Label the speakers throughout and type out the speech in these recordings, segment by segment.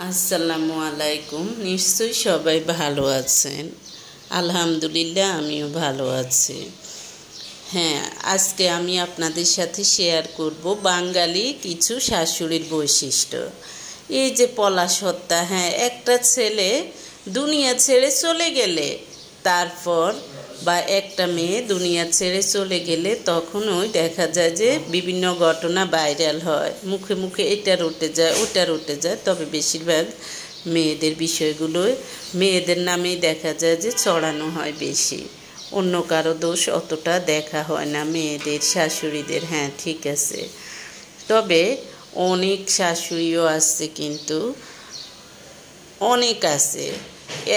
Speaker 1: আসসালামু আলাইকুম। নিশ্চয়ই সবাই ভালো আছেন। আলহামদুলিল্লাহ আমিও ভালো আছি। হ্যাঁ, আজকে আমি আপনাদের সাথে শেয়ার করব বাঙালি কিছু শাশুড়ির বৈশিষ্ট্য। এই যে পলাশ হত্যা, হ্যাঁ, একটা ছেলে দুনিয়া ছেড়ে চলে গেলে, তারপর বা একটা মেয়ে দুনিয়া ছেড়ে চলে গেলে তখনই দেখা যায় যে বিভিন্ন ঘটনা ভাইরাল হয়, মুখে মুখে এটা রটে যায় ওটা রটে যায়। তবে বেশিরভাগ মেয়েদের বিষয়গুলোই মেয়েদের নামেই দেখা যায় যে চড়ানো হয় বেশি, অন্য কারো দোষ অতটা দেখা হয় না মেয়েদের শাশুড়িদের। হ্যাঁ, ঠিক আছে, তবে অনেক শাশুড়িও আছে, কিন্তু অনেক আছে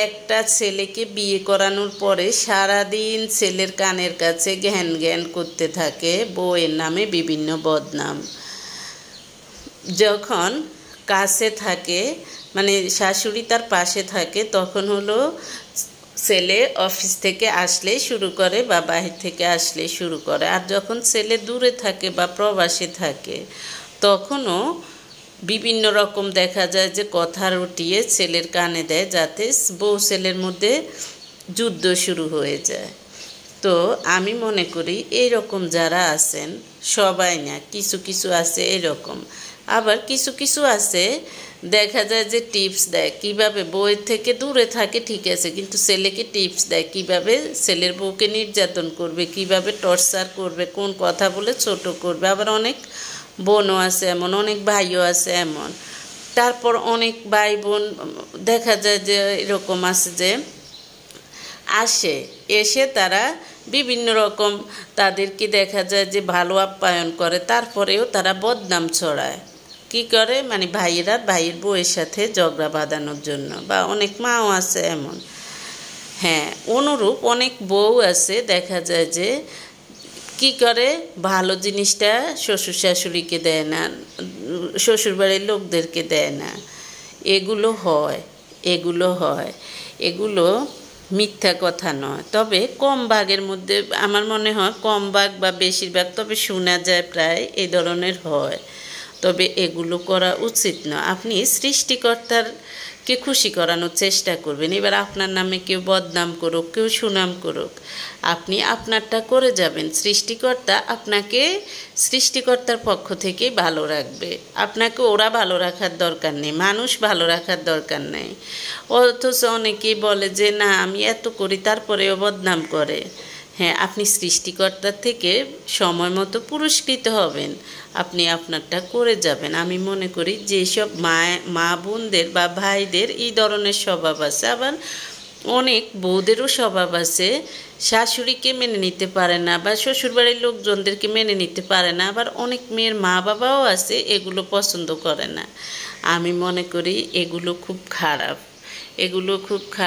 Speaker 1: একটা ছেলেকে বিয়ে করানোর পরে সারাদিন ছেলের কানের কাছে জ্ঞান জ্ঞান করতে থাকে বউয়ের নামে বিভিন্ন বদনাম। যখন কাছে থাকে, মানে শাশুড়ি তার পাশে থাকে, তখন হলো ছেলে অফিস থেকে আসলেই শুরু করে বা বাহির থেকে আসলেই শুরু করে। আর যখন ছেলে দূরে থাকে বা প্রবাসে থাকে, তখনও বিভিন্ন রকম দেখা যায় যে কথা রটিয়ে ছেলের কানে দেয়, যাতে বউ ছেলের মধ্যে যুদ্ধ শুরু হয়ে যায়। তো আমি মনে করি এইরকম যারা আছেন, সবাই না, কিছু কিছু আছে এরকম। আবার কিছু কিছু আছে দেখা যায় যে টিপস দেয় কিভাবে বউয়ের থেকে দূরে থাকে, ঠিক আছে, কিন্তু ছেলেকে টিপস দেয় কিভাবে ছেলের বউকে নির্যাতন করবে, কিভাবে টর্চার করবে, কোন কথা বলে ছোট করবে। আবার অনেক বোনও আছে এমন, অনেক ভাইও আছে এমন। তারপর অনেক ভাই বোন দেখা যায় যে এরকম আছে যে এসে তারা বিভিন্ন রকম তাদেরকে দেখা যায় যে ভালো আপ্যায়ন করে, তারপরেও তারা বদনাম ছড়ায়। কি করে, মানে ভাইয়ের বউয়ের সাথে ঝগড়া বাঁধানোর জন্য। বা অনেক মাও আছে এমন। হ্যাঁ, অনুরূপ অনেক বউ আছে দেখা যায় যে কি করে, ভালো জিনিসটা শ্বশুর শাশুড়িকে দেয় না, শ্বশুরবাড়ির লোকদেরকে দেয় না। এগুলো হয়, এগুলো মিথ্যা কথা নয়, তবে কম ভাগের মধ্যে আমার মনে হয়, কম ভাগ বা বেশিরভাগ, তবে শোনা যায় প্রায় এই ধরনের হয়। তবে এগুলো করা উচিত না। আপনি সৃষ্টিকর্তারকে খুশি করানোর চেষ্টা করবেন। এবার আপনার নামে কেউ বদনাম করুক, কেউ সুনাম করুক, আপনি আপনারটা করে যাবেন। সৃষ্টিকর্তা আপনাকে সৃষ্টিকর্তার পক্ষ থেকেই ভালো রাখবে, আপনাকে ওরা ভালো রাখার দরকার নেই, মানুষ ভালো রাখার দরকার নেই। অথচ অনেকেই বলে যে না আমি এত করি, তারপরেও বদনাম করে। হ্যাঁ, আপনি সৃষ্টিকর্তার থেকে সময় মতো পুরস্কৃত হবেন, আপনি আপনারটা করে যাবেন। আমি মনে করি যেসব মা বোনদের বা ভাইদের এই ধরনের স্বভাব আছে, আবার অনেক বউদেরও স্বভাব আছে, শাশুড়িকে মেনে নিতে পারে না বা শ্বশুরবাড়ির লোকজনদেরকে মেনে নিতে পারে না। আবার অনেক মেয়ের মা বাবাও আছে এগুলো পছন্দ করে না। আমি মনে করি এগুলো খুব খারাপ, এগুলো খুব খারাপ।